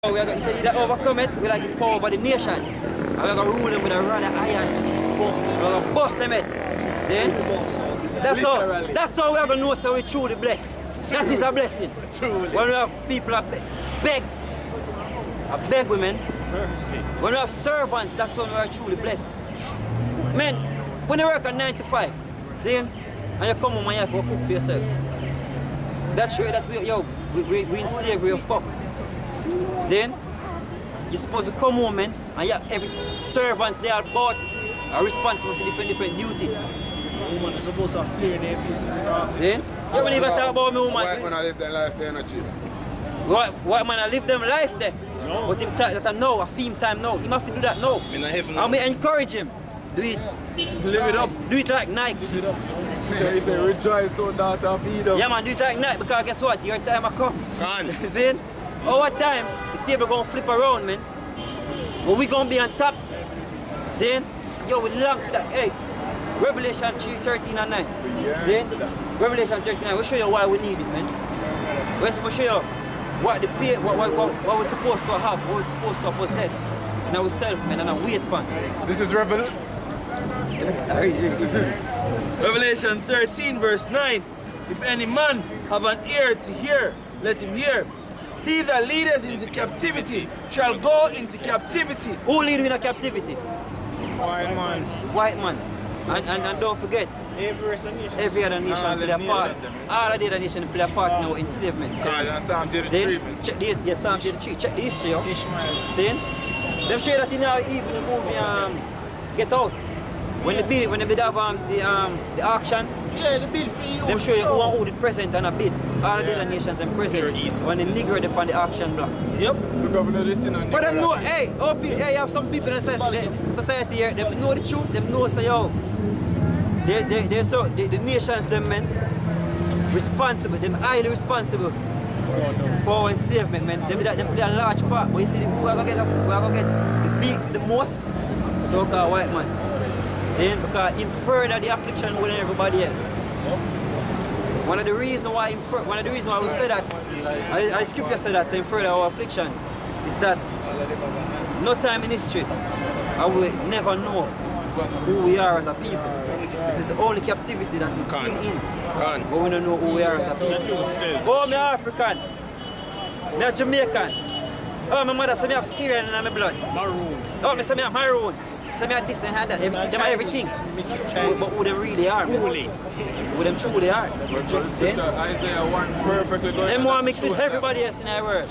We are going to either overcome it, we like the power over the nations. And we're going to rule them with a rod of iron. We're going to bust them it. See? That's how we're going to know so we're truly blessed. That is a blessing. When we have people that beg women. When we have servants, that's when we are truly blessed. Man, when you work at 9 to 5, see? And you come home and you have to cook for yourself. That's true that we in slavery, fuck. Then you're supposed to come home, man, and you have every servant they are bought are responsible for different duty. Woman is supposed to flare their face. Then you don't even talk about me, woman. White man live their life there, not cheap. White man live them life there. No. But him that I know, a theme time now. He have to do that now. And we encourage him. Do it. Live it up. Do it like Nike. Live it up. He say rejoice, so daughter feed up. Yeah man, do it like Nike because guess what? Your time will come. Can. See? Our time, the table gonna flip around, man. But we gonna be on top. See? Yo, we long for that. Hey, Revelation 13 and 9. See? Revelation 13 and 9. We'll show you why we need it, man. We'll show you what what we're supposed to have, what we're supposed to possess in ourselves, man, and a weight pan. This is Revelation 13 verse 9. If any man have an ear to hear, let him hear. He that leadeth into captivity shall go into captivity. Who lead you in a captivity? White man. White man. And don't forget, every other nation play a part. All of the other nations play a part now in enslavement. Check the Psalm 83. Check the history. See? Them show that in our even the movie Get Out. When they did have the auction. Yeah, the bid for you. Them show you who did present and a bid. All of the other nations and present when they nigger them on the auction block. Yep. But them know, hey, you have some people in the society here, they know the truth, them know say yo. The nations them men responsible, them highly responsible for enslavement, man. Them play a large part. But you see who are gonna get the most so-called white man. See? Because him further the affliction more than everybody else. One of the reasons why we say that, I scripture said that saying further our affliction is that no time in history I will never know who we are as a people. This is the only captivity that we've been in. But we don't know who we are as a people. Oh, I'm African. I'm Jamaican. Oh, my mother said me have Syrian in my blood. Maroon. Oh, me say me have maroon. So me have this and that. Them have everything. But who them really are? Who them truly are? Isaiah 1 perfectly going. Them want to mix with everybody else in our world.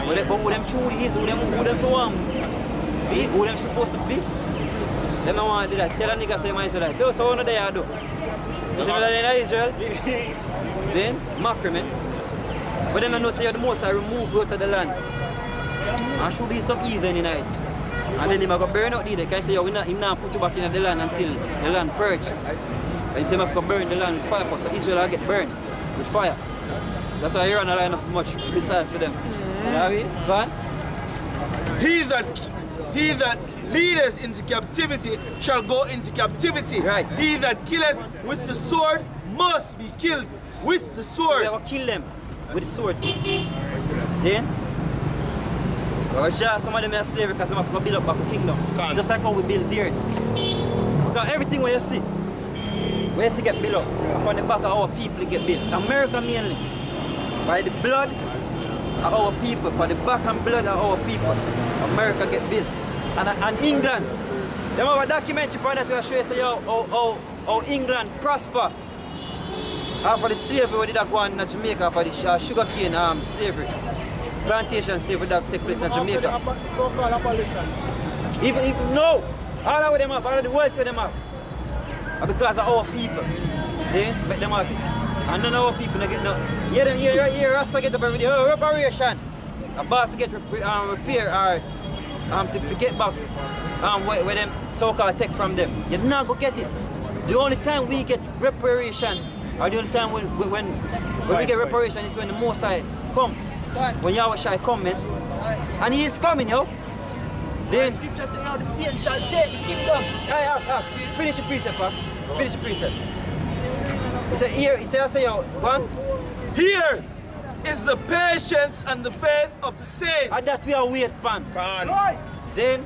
But who them truly is, who them for be, who them supposed to be. Them don't want to do that. Tell a nigga say my Israelite. Yo, so what do they do? So they're in Israel. Then, macro, man. But them know say you're the most I remove you out of the land. And should be some heathen in it. And then he might go burn out there. Can I say, yo, he not put you back in the land until the land purge. And he say, I have to burn the land with fire, so Israel will get burned with fire. That's why you're on the line up so much precise for them. You know what I mean? Go on. He that leadeth into captivity shall go into captivity. Right. He that killeth with the sword must be killed with the sword. So we will kill them with the sword. See? Or just some of them are slavery because they have to build up back a kingdom. Just like how we build theirs. Because everything where you see get built up, upon the back of our people get built. America mainly. By the blood of our people, by the back and blood of our people, America get built. And England, they have a documentary on that to show you say, how England prosper after the slavery where did that go on in Jamaica after the sugarcane slavery. Plantation slavery that take place in Jamaica. So-called abolition. Even no, all of them have, all of the wealth them have. And because of our people. See? Make them have it. And none of our people don't get no. Here Rasta get up every day. Oh, reparation. About to get repair or to get back where them so-called take from them. You're not going to get it. The only time we get reparation, or the only time when we get reparation is when the Mosai come. When Yahweh shall come, man. And he is coming, yo. Then Scripture says now the saints shall take the kingdom. Finish the precept, huh? Finish the precept. He said, here, he said, I say, yo, go on. Hear is the patience and the faith of the saints. And that we are wait pan. Then,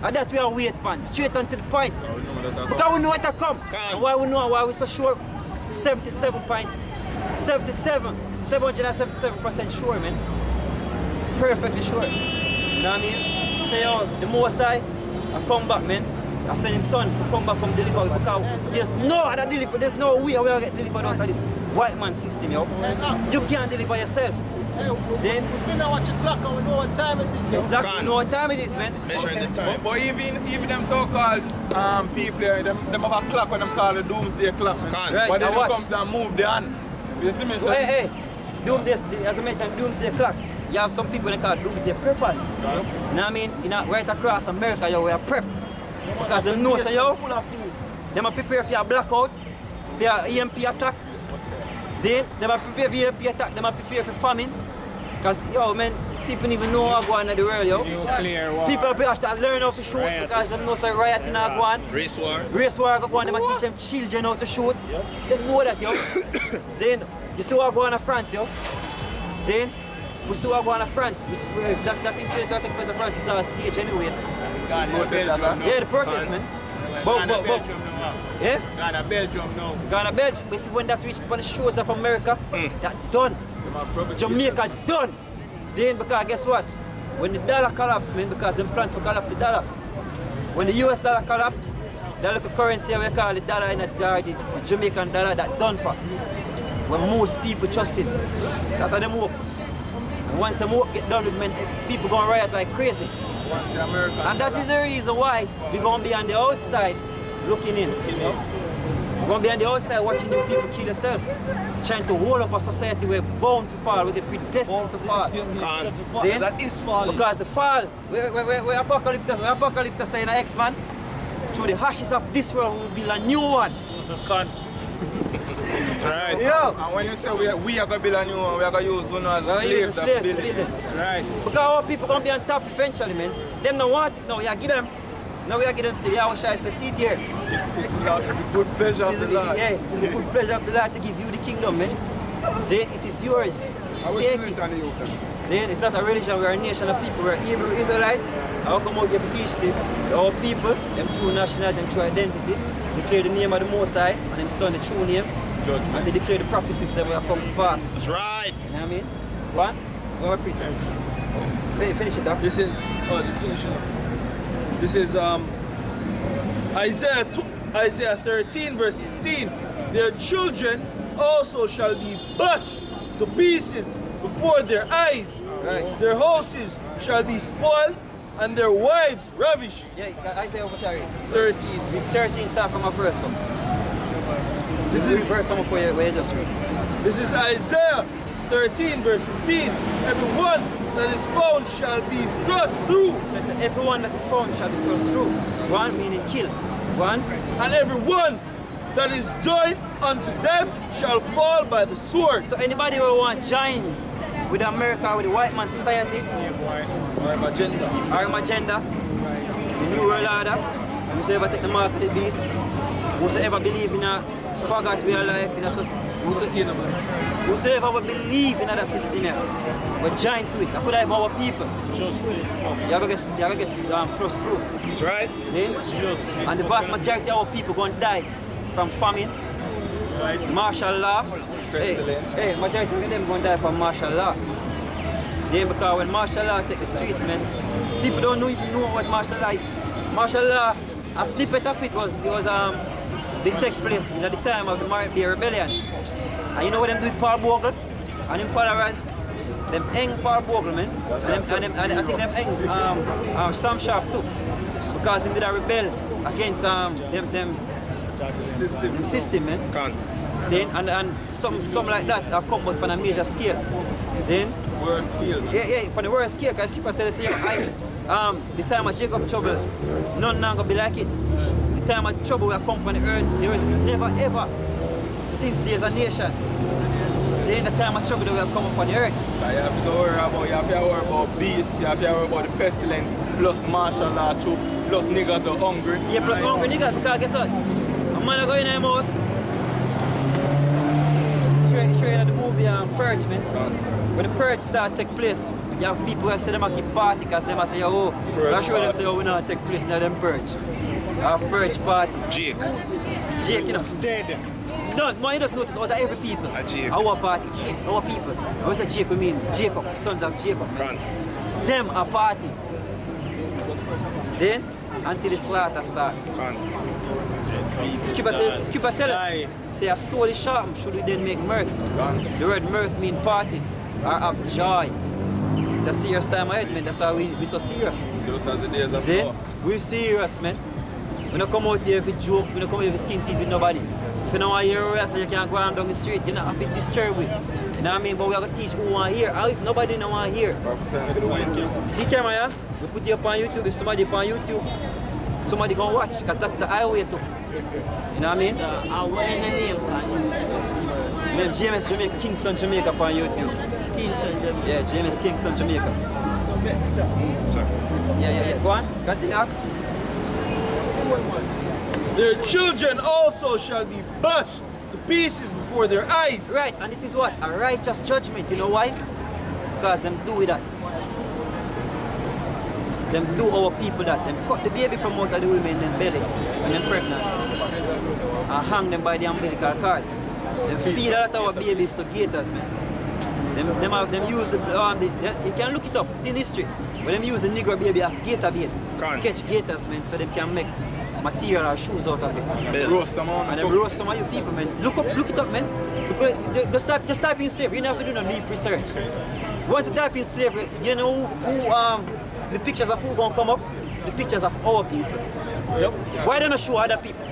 and that we are wait pan. Straight on to the point. Because we know what to come. And why we know why we're so sure? 777% sure, man. Perfectly sure. You know what I mean? So yo, the most I come back, man. I send him son to come back, come deliver because there's no other deliver, there's no way we'll get delivered out of this white man system, yo. You can't deliver yourself. See? We know what you clock and we know what time it is, yo. Exactly, you know what time it is, man. Measuring the time. But even them so-called people here, them have a clock when them call the doomsday clock. Man. Right, But they now don't watch. come to and move the hand. You see me? So Hey, doomsday, as I mentioned, doomsday clock. You have some people that call doomsday preppers. You know what I mean? You know, right across America, yo, we are prep. Because them know, say, yo, Full of food. them are prepared for your blackout, for your EMP attack. See? Them are prepared for your EMP attack, them are prepared for famine. Because, yo, man, people don't even know how to go on in the world, yo. People have to learn how to shoot because them know say riot in our go on. Race war. Race war go on, them and teach them children how to shoot. They know that, yo. Zane, you see what go on in France, yo? Zane, we see what go on in France, which that incident that took place in France is on stage anyway. Yeah, the protest, man. But, yeah? Ghana, Belgium now. Ghana, Belgium. But see when that reach upon the shores of America, that done. Jamaica done. Zane, because guess what? When the dollar collapsed, man, because them plan for collapse the dollar. When the US dollar collapsed, the local currency we call the dollar in the Jamaican dollar, that done for. When most people trust it. That's how them work. And once them work get done with, man, people gonna riot like crazy. And that is the reason why we're gonna be on the outside looking in. We're gonna be on the outside watching you people kill yourself. Trying to hold up a society we're bound to fall, we're predestined to fall. See? That is falling. Because the fall, we're apocalyptus saying X-Man, through the ashes of this world we will build a new one. That's right. Yo! And when you say we are going to build a new one, we are going to use one as We're slaves. using slaves to build it. That's right. Because our people gonna be on top eventually, man. Them don't want it now, you give them. Now we are give them still, yeah, shall I say, sit here. It's a good pleasure of the Lord. Yeah, it's a good pleasure of the Lord to give you the kingdom, man. See, it is yours. I wish Take you it. to the youth. See, it's not a religion, we're a nation of people. We're Hebrew Israelite. I will come out here to teach our people, them true nationality, them true identity, declare the name of the Most High, and them son the true name, and they declare the prophecies that will come to pass. That's right. You know what I mean? One, go over precept. Finish it up. This is, the finishing. This is Isaiah 13 verse 16. Their children also shall be bashed to pieces before their eyes. Right. Their houses shall be spoiled and their wives ravished. Yeah, Isaiah over 13. 13. Start from a verse. So. This This is verse I'm where you just read. This is Isaiah 13 verse 15. Everyone that is found shall be thrust through, So it says, everyone that is found shall be thrust through. One meaning kill. One, and everyone that is joined unto them shall fall by the sword. so anybody who want to join with America, with the white man society, Our agenda. our agenda, the new world order, whosoever take the mark of the beast, whosoever believe in a forgot way of life, in a Sustainable. whosoever will believe in that system here, we're joined to it. That could have our people. You're going to get thrust through. That's right. See? And the vast majority of our people going to die from famine, martial law. Hey, majority of them going to die from martial law. See? Because when martial law take the streets, man, people don't even know what martial law is. Martial law, a snippet of it was they take place in the time of the Marriott Bay Rebellion. And you know what them do with Paul Bogle and them followers? Them hang Paul Bogle, man. And I think them hang Sam Sharp too. Because they did a rebel against them system, man. Can't. See? And some like that have come out on a major scale. See? Worst skill. Yeah, on the worst scale, because keep on telling you, the time of Jacob trouble, none now gonna be like it. The time of trouble will come on the earth, there is never ever since there's a nation. See, the time of trouble that will come upon the earth. You have to worry about beasts, you have to worry about the pestilence, plus martial law troop, plus niggas are hungry. Yeah, plus hungry niggas, because guess what? A man go in the house, straight at the movie Purge, man. when the purge start take place, you have people who say them a keep party because them a say, oh, I show them say, oh, we not take place now them purge. You have purge party. Jake. Jake, you know. Dead. No, man, you just notice out of every people. A Jake. Our party, Jake, our people. I was say Jake, we mean Jacob, sons of Jacob. Man. Them a party. See? Until the slaughter start. Skipper tell it. Say a soul is sharp, should we then make mirth? The word mirth mean party or have joy. It's a serious time ahead, man. That's why we so serious. Those are the days of See? war. We serious, man. We don't come out here for joke, we don't come here for skin teeth with nobody. If you don't want to hear us, you can't go down the street, you're not have to disturb with. You know what I mean? But we have to teach who want to hear. And if nobody don't want to hear. See camera, yeah? We put it up on YouTube. If somebody up on YouTube, somebody gonna watch, because that's the highway too. You know what I mean? What is the name? Name James Jamaica, Kingston, Jamaica on YouTube. Kingston, Jamaica. Yeah, James Kingston, Jamaica. Sir. Yeah. Go on, continue. Their children also shall be bashed to pieces before their eyes. Right, and it is what? A righteous judgment. You know why? Because them do that. Them do our people that. Them cut the baby from out of the women them belly when them pregnant. And hang them by the umbilical cord. Them feed a lot of our babies to gators, man. Them use you can look it up in history. But them use the Negro baby as gator bait. Catch gators, man, so they can make material or shoes out of it. Roast them on. And them roast some of you people, man. Look it up, man. Just type in slavery. You don't have to do no deep research. Once you type in slavery, you know who the pictures of who gonna come up? The pictures of our people. Yep. Why don't I show other people?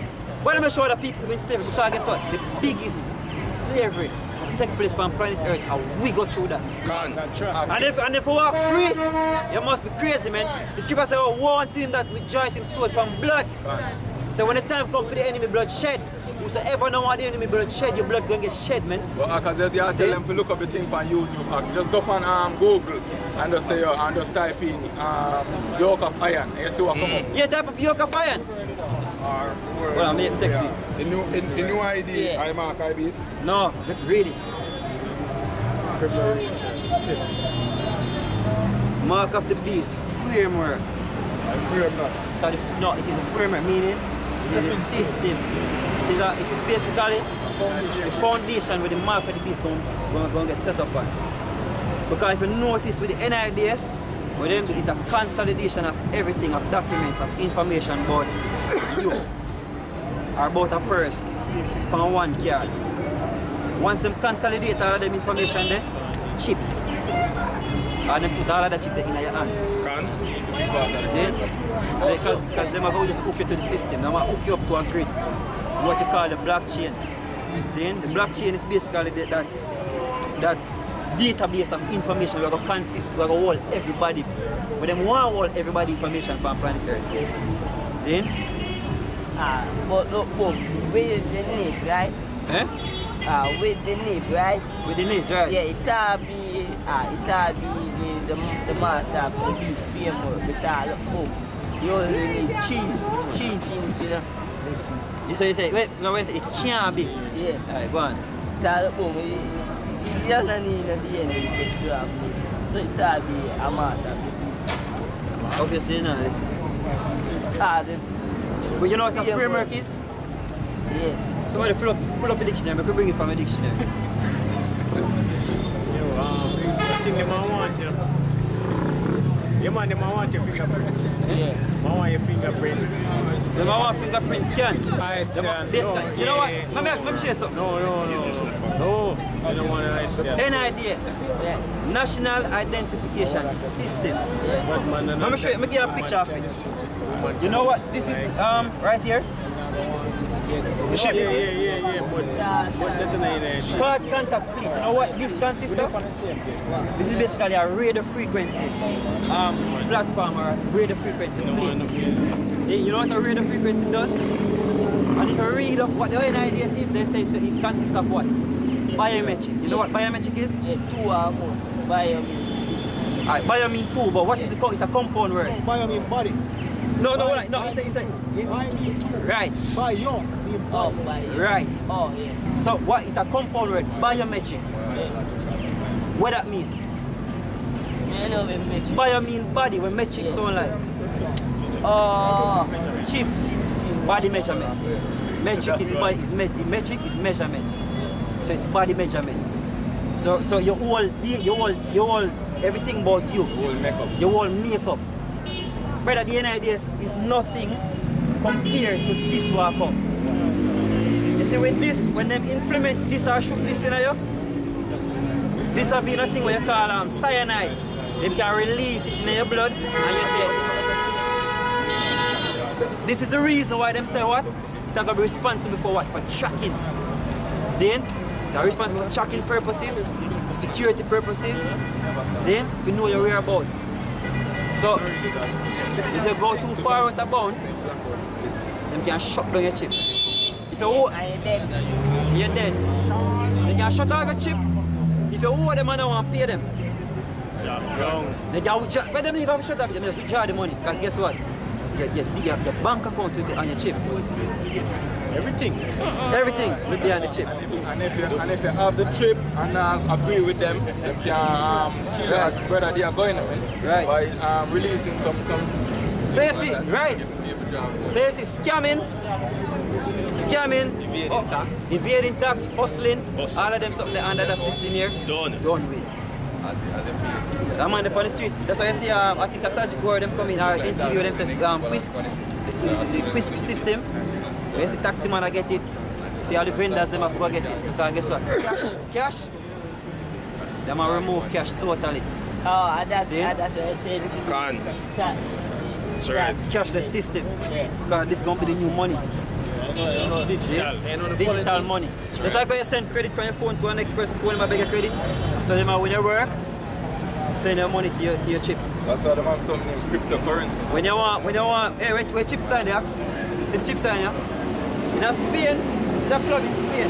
Why don't I show other people in slavery? Because guess what? The biggest slavery take place on planet Earth, and we go through that. And if you walk free, you must be crazy, man. The scripture says, oh, woe unto him that rejoice him sword from blood. So when the time comes for the enemy blood shed, whosoever don't want the enemy blood shed, your blood gonna get shed, man. But I can tell them to look up the thing on YouTube. Just go on Google and just say, and just type in yoke of iron, and you see what come up. Yeah, type of yoke of iron. Well, I mean, take me. The new ID, I mark IBs. No, really. Mark of the beast, framework. So no, it is a framework, meaning it is a system. It is basically the foundation where the mark of the beast going to get set up on. Because if you notice with the NIDS, with them, it's a consolidation of everything, of documents, of information about you or about a person on one card. Once them consolidate all of them information there, chip. And then put all of that chip there in your hand. See? Because them are going to just hook you to the system. They are going to hook you up to a grid. What you call the blockchain. See? The blockchain is basically that database of information we're going to consist, we're going to hold everybody. But them want to hold everybody information from planet Earth. See? But look, with the Nids, right? Eh? With the Nids, right? With the Nids, right? Yeah, it'll be the master of the beast framework. Because look, you only need cheese things, you know. You say, wait, no, wait, it can't be. Yeah. Alright, go on. Because look, you don't need the DNA to have it. So it'll be a master of the beast. Obviously, no. It's... But you know what a framework is? Yeah. Somebody pull up a dictionary, we could bring it from a dictionary. I think they might want you. Yeah, man, they might want your fingerprint. Yeah. I want your fingerprint. So I want fingerprint scan. I scan. This No, guy. You know what? yeah. Let me share something. No, I don't want an ice scan. NIDS. Yeah. National Identification System. Let me show you, let me give you a picture of it. You know what this is right here? You know what this is? Yeah, but that's Card contact plate. You know what this consists of? This is basically a radio frequency platform or radio frequency plate. See, you know what a radio frequency does? And if you read up what the NIDS is, they say it consists of what? Biometric. You know what biometric is? Yeah, 2 or more. Bio mean two, but what is it called? It's a compound word. Bio mean body. No, it's Bio mean two. right. Bio mean Oh, body. by Right. Oh, yeah. So what? It's a compound word, biometric. What that mean? You know we metric. Bio mean body, when metric sound like. Chips. Body measurement. Metric is metric is measurement. So it's body measurement. So your whole everything about you. Your whole makeup. Brother, the idea is nothing compared to this what come. You see when them implement this or shoot this in you, this will be nothing what you call cyanide. They can release it in your blood and you're dead. This is the reason why them say what? They're gonna be responsible for what? For tracking. Zane? They're responsible for tracking purposes, security purposes. Zane? If you know your whereabouts. So if you go too far out of bounds, them can shut down your chip. If you hold, you're dead. They can shut off your chip. If you hold them and don't want to pay them. They can, but them leave have shut off, they just withdraw the money. Because guess what? Your bank account will be on your chip. Everything. Everything will be on the chip. And if you have the chip and agree with them can kill you as brother they are going right. by releasing some. So you see, right? So you see, scamming, evading tax, hustling, all of them something under the system here. Done with. I'm on the street. That's why you see, I think a surgical word them come in or interview them says, the Quisk system. When you see taxi man I get it, see all the vendors them have to get it. Because guess what? Cash. They might remove cash totally. Oh, that's what I said. Can. That's right. Cash the system. Yeah. Because this is going to be the new money. Digital. Digital money. Just like when you send credit from your phone to an next person phone, them a beg your credit. So them when you work, send your money to your chip. That's why they have something named cryptocurrency. When you want, hey, where chip sign there? See the chip sign here? In Spain, it's a club in Spain.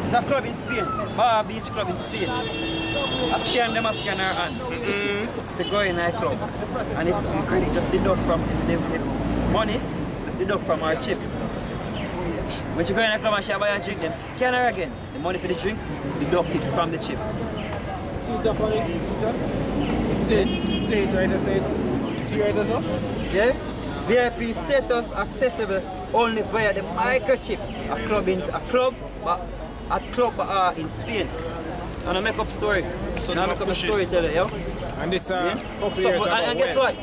It's a club in Spain. Bar Beach Club in Spain. I scan them, I scan her hand. If you go in a club, and the credit just deduct from the money, just deduct from our chip. When you go in a club and she buy a drink, then scan her again. The money for the drink, deduct it from the chip. Say it right there, say it. See right there, sir? See? VIP status accessible only via the microchip. A club in Spain. And I make up story. So now I make up a storyteller, yo. And this couple So, years ago. and guess what?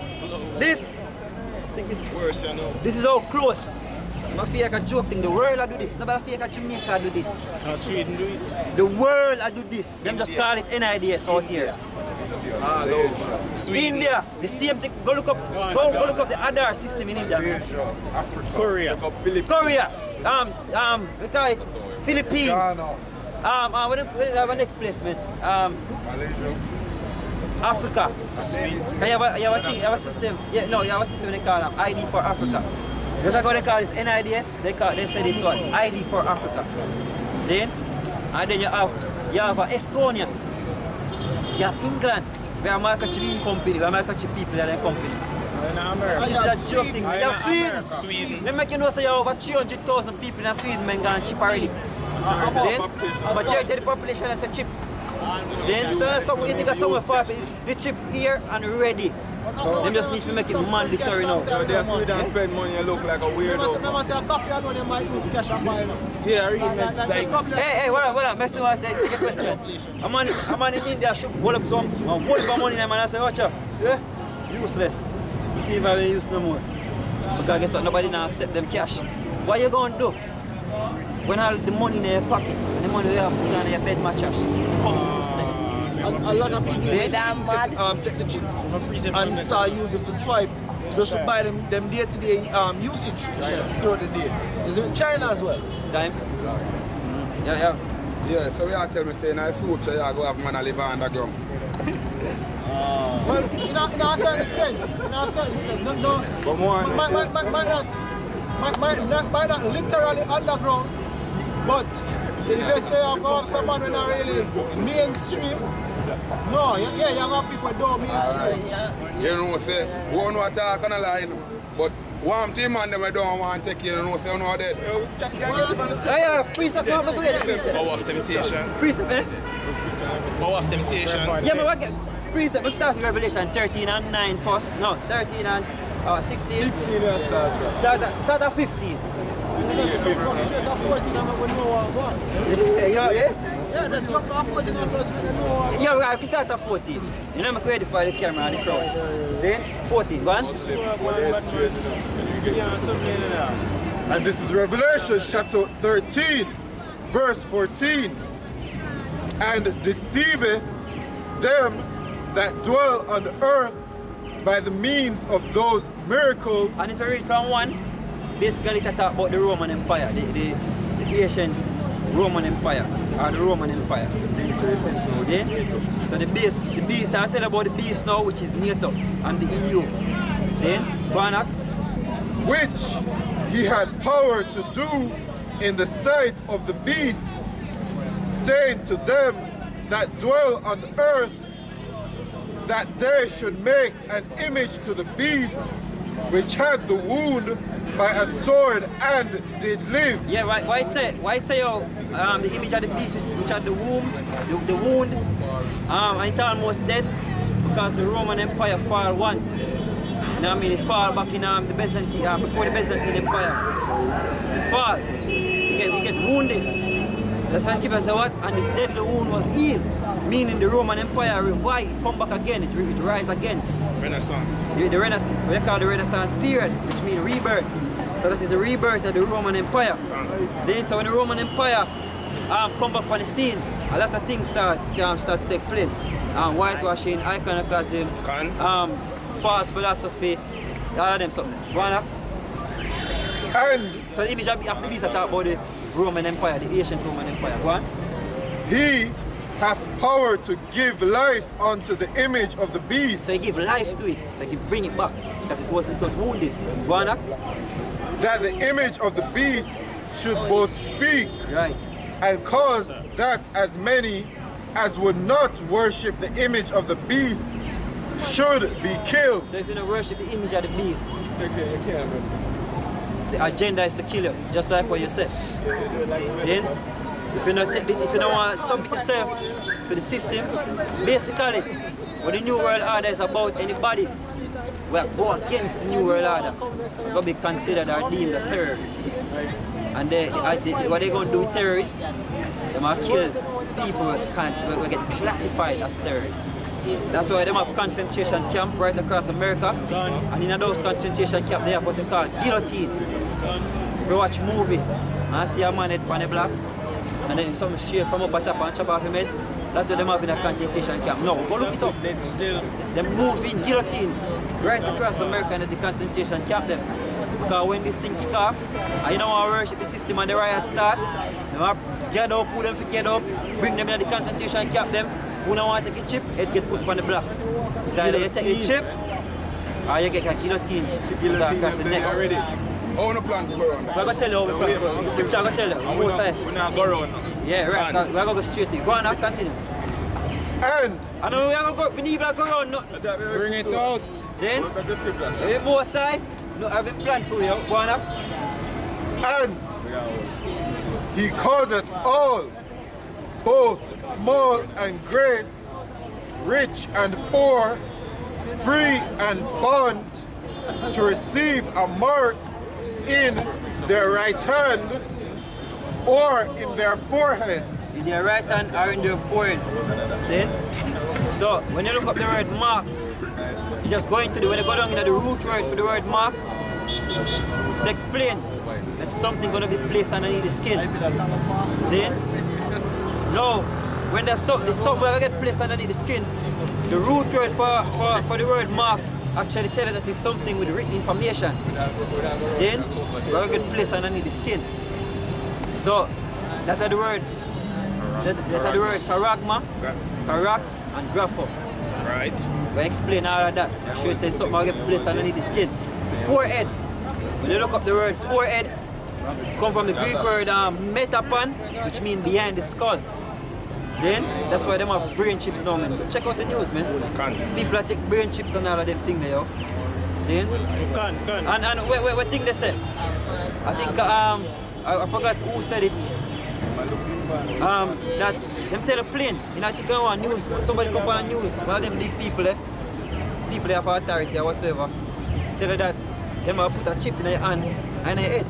This, Worse, you know. this is how close. I feel like a joke thing. The world I do this. Nobody feel like Jamaica I do this. Sweden do it. The world I do this. Them just call it NIDS out here. India, the same thing. Go look up the other system in India. Korea. Korea, we call it Philippines. What have a next place, man? Africa. You have a system. Yeah, no, you have a system they call ID for Africa. Just like what they call this NIDS, they said it's what? ID for Africa. See? And then you have Estonia. You have England. We have microchip company, we have microchip people in the company. This is a joke thing. You have Sweden. Let me make you know, so you have over 300,000 people in Sweden and gone chip already. See? Majority of the population has a chip. See? So that's something you think of somewhere far. The chip here and ready. They just need to make it mandatory now. They are free and spend money and look like a weirdo. Remember, say a coffee alone, they might use cash and buy now. Yeah, really. Hey, what up? Make sure I take a question. A man in India should hold up some, hold up money in them and I say, watch out. Yeah? Useless. You can't even really use no more. Because guess what? Nobody now accept them cash. What you going to do? When all the money in your pocket, and the money you have put on your bed mattress, you become useless. A lot of people check the chip and start using for swipe just to buy them day-to-day usage throughout the day. Is it in China as well? Time? Yeah. Yeah, so we are telling me saying in the future you go have man live underground. Well, in a certain sense, no, might not literally underground, but if they say you go have someone who not really mainstream, no, yeah, you have people who don't mainstream. You know, say, we don't talk on the line, but one team man them don't want to take you, know, say, you know, dead. Yeah, precept, no, Power of temptation. Precept, eh? Power of temptation. Yeah, but what get precept? We start with Revelation 13 and 9 first. No, 13 and 16. Start at 15. Yeah, let's jump off 14 and plus when they know. Yeah, we start at 14. You know, I'm ready for the camera and the crowd. See? 14, go on. And this is Revelation chapter 13, verse 14. And deceiveth them that dwell on the earth by the means of those miracles. And if you read from 1, basically it talk about the Roman Empire, the ancient Roman Empire, or the Roman Empire. See? So the beast, I tell about the beast now, which is NATO and the EU. See? Go on, Ak. Which he had power to do in the sight of the beast, saying to them that dwell on the earth, that they should make an image to the beast, which had the wound by a sword and did live. Yeah, why it say the image of the beast which had the wound, and it's almost dead because the Roman Empire fell once. You know what I mean? It fall back in the Byzantine, before the Byzantine Empire. It fall. We get wounded. That's why Skipper said what? And this deadly wound was healed. Meaning the Roman Empire revived, it come back again, it rise again. Renaissance. The Renaissance, we call the Renaissance period, which means rebirth. So that is the rebirth of the Roman Empire. See? So when the Roman Empire come back on the scene, a lot of things start to take place. Whitewashing, iconoclasm, false philosophy, all of them something. Go on up. And so the image of the beast I talk about the Roman Empire, the ancient Roman Empire. Go on. He hath power to give life unto the image of the beast. So he give life to it. So he bring it back because it was wounded. Go on up. That the image of the beast should both speak, right, and cause that as many as would not worship the image of the beast should be killed. So if you don't worship the image of the beast, the agenda is to kill you, just like what you said. See? If you don't want to submit yourself to the system, basically, what the New World Order is about anybody, we go against the New World Order. We're going to be considered or deemed a terrorists. And what they're going to do with terrorists, they're going to kill people who will get classified as terrorists. That's why they have concentration camp right across America. And in those concentration camps, they have what they call guillotine. If you watch a movie and see a man head on the block, and then something straight from up at top and chop off him head, that's what they have in a concentration camp. No, go look it up. They move in guillotine right across America and the concentration camp them. Because when this thing kick off, and you don't want to worship the system and the riot start, they have to get up, put them to get up, bring them in the concentration camp them. Who don't want to take a chip, it get put on the block. So either you take the chip, or you get a guillotine across the neck. Already. How no plan to go around that? We're going to tell you how we plan. Scripture going to tell you. We're not going around now. Yeah, right. We're going to go straight in. Go on now, continue. And I know we are going to go, we need to go around. No. Bring it out. Then, a bit more side. No, I've been planned for you. Go on up. And he causeth all, both small and great, rich and poor, free and bond, to receive a mark in their right hand or in their foreheads. In their right hand or in their forehead. See? So when you look up the word mark, you just go into when you go down into the root word for the word mark, to explain that something gonna be placed underneath the skin. See? No, when there's something gonna get placed underneath the skin, the root word for the word mark actually tell you that it's something with written information. See? We're gonna get placed underneath the skin. So that's the word. That's the word paragma, parax, and grapho. Right. We explain all of that. I should say something will get placed underneath the skin. The forehead. When you look up the word forehead, it comes from the Greek word metapon, which means behind the skull. See? That's why they have brain chips now, man. Go check out the news, man. People take brain chips and all of them things there, yo. See? And what thing they said? I think I forgot who said it. that them tell a plane, you know, I think on news, somebody come on news, one of them big people, people that have authority or whatsoever, tell her that them will put a chip in their hand and their head.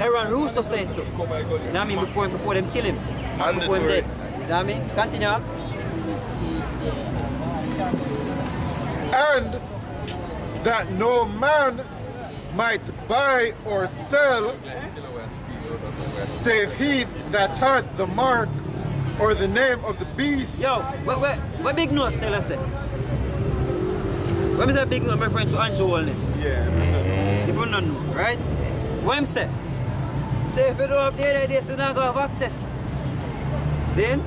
Aaron Russo said to, you know what I mean, before them kill him, before him dead. You know what I mean? Continue. And that no man might buy or sell save he that had the mark or the name of the beast. Yo, what big nose tell us? When I say big nose, I'm referring to Andrew Wellness. Yeah. If you don't know, right? What I'm saying? Say if you don't have the other days, you don't have access. Then,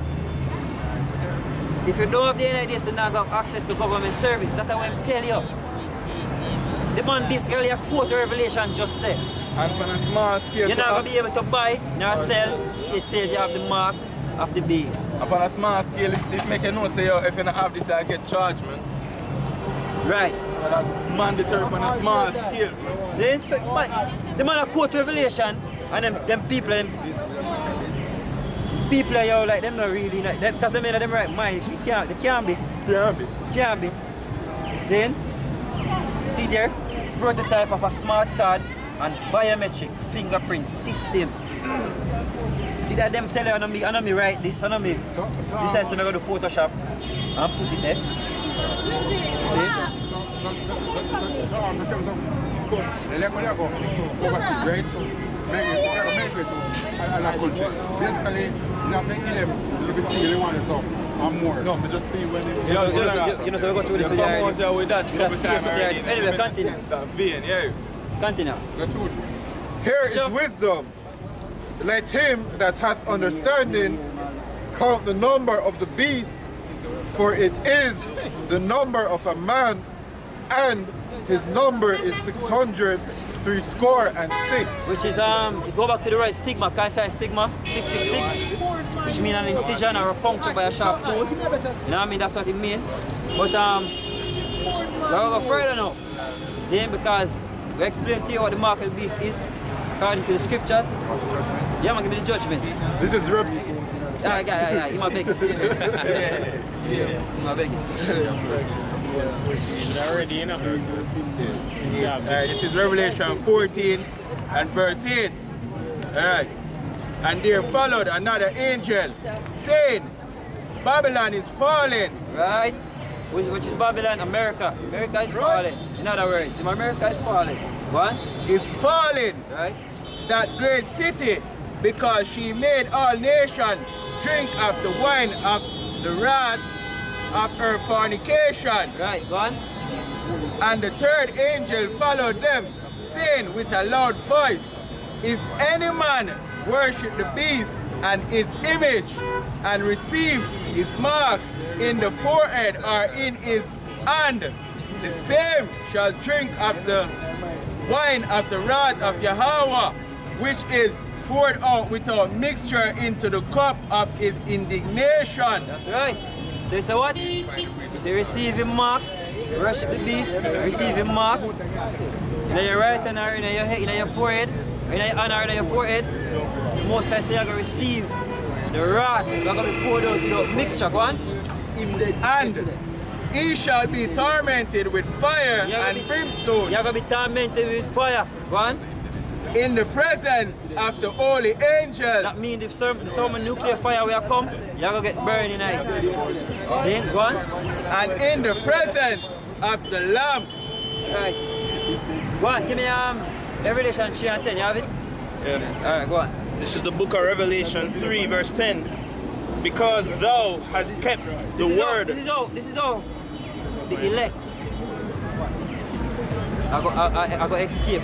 if you don't have the other days, you don't have access to government service. That's what I'm telling you. The man basically a quote the Revelation just said. And on a small scale, You're not going to be able to buy nor sell if you have the mark of the beast. upon a small scale, it make you know say if you don't have this, I get charged, man. Right. So that's mandatory on a small scale. Then, so, the man a quote Revelation and them people are yo, like them not really, because them in them right mind, they can't be. Can't be. Then, see there, prototype of a smart card and biometric fingerprint system. See that them tell you, I know me write this, I know me decide to go to Photoshop and put it there. See? Basically, nothing in them, little bit you want so I'm more. No, but just see when You know, so we go through this with you. With that, Because see something already. Anyway, continue. yeah. Continue. Here is wisdom. Let him that hath understanding count the number of the beast, for it is the number of a man, and his number is 666. Which is, go back to the right stigma. Can I say stigma? 666. Which means an incision or a puncture by a sharp tool. You know what I mean? That's what it means. But, we're going to go further now. See, because we explain to you what the mark of the beast is, according to the scriptures. Yeah, man, give me the judgment. This is Yeah, you might beg it. You might beg it. It's already, you know. This is Revelation 14 and verse 8. Alright. And there followed another angel, saying, Babylon is fallen. Right? Which is Babylon? America. America is falling. In other words, America is falling. What? Is fallen. Right? That great city, because she made all nations drink of the wine of the wrath of her fornication. Right, go on. And the third angel followed them, saying with a loud voice, If any man worship the beast and his image, and receive his mark in the forehead or in his hand, the same shall drink of the wine of the wrath of Yahweh, which is poured out without mixture into the cup of his indignation. That's right. So you say what? They receive him mark, worship the beast, receive him mark, in your right hand or in your head, in your forehead, in your hand or in your forehead. The Most High say you're going to receive the wrath, you're going to be poured out without mixture. Go on. And he shall be tormented with fire and brimstone. You're going to be tormented with fire. Go on. In the presence of the holy angels. That means if the thermonuclear fire will come, you're going to get burned in it. See? Go on. And in the presence of the Lamb. Right. Go on, give me Revelation 3 and 10, you have it? Yeah. Alright, go on. This is the book of Revelation 3 verse 10. Because thou hast kept the word. This is all the elect. I go escape.